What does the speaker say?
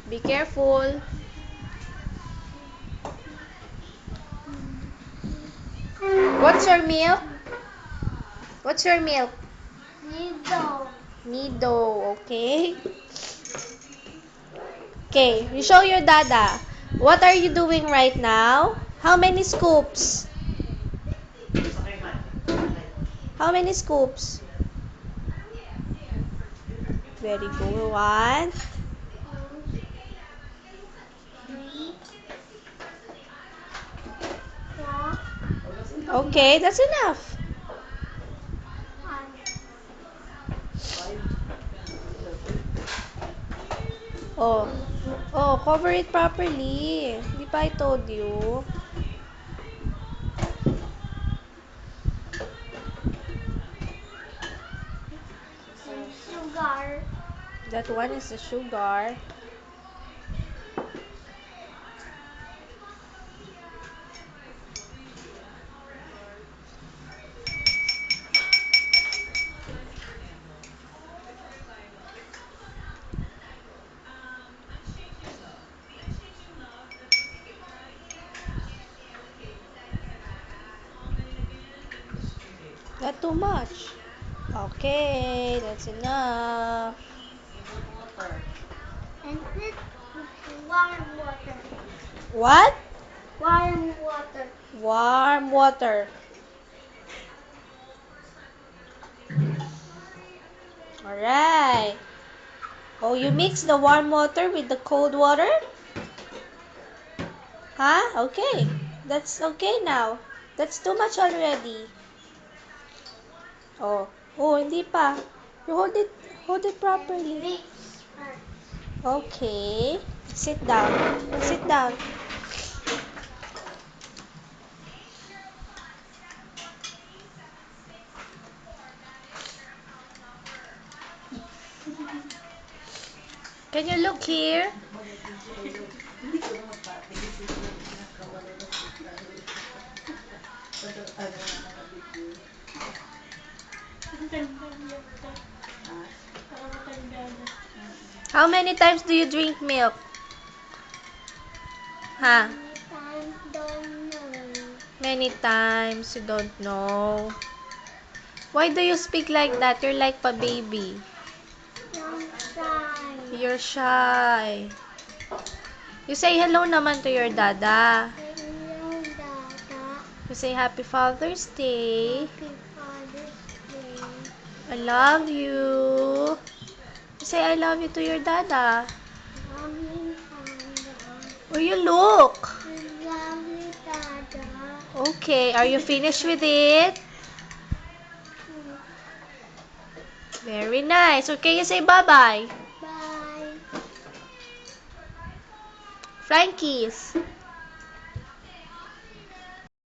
Be careful. What's your milk? What's your milk? Nido. Nido, okay? Okay, you show your dada. What are you doing right now? How many scoops? How many scoops? Very good. 1. 3. 4. Okay, that's enough. 5. Oh. Oh, cover it properly. Di ba I told you? Sugar. That one is the sugar. Not too much. Okay, that's enough. And this warm water. What? Warm water. Warm water. Alright. Oh, you mix the warm water with the cold water? Huh? Okay. That's okay now. That's too much already. Oh. Oh, hindi pa. You hold it properly. Mix first. Okay. Sit down. Sit down. Can you look here? How many times do you drink milk? Huh? I don't know. Many times. You don't know. Why do you speak like that? You're like a baby. Long time. You're shy. You say hello naman to your dada. Hello, Dada. You say Happy Father's Day. Happy Father's Day. I love you. You say I love you to your dada. Lovely Dada. Where you look? Lovely Dada. Okay, are you finished with it? Very nice. Okay, you say bye-bye. Bye. Flying kiss.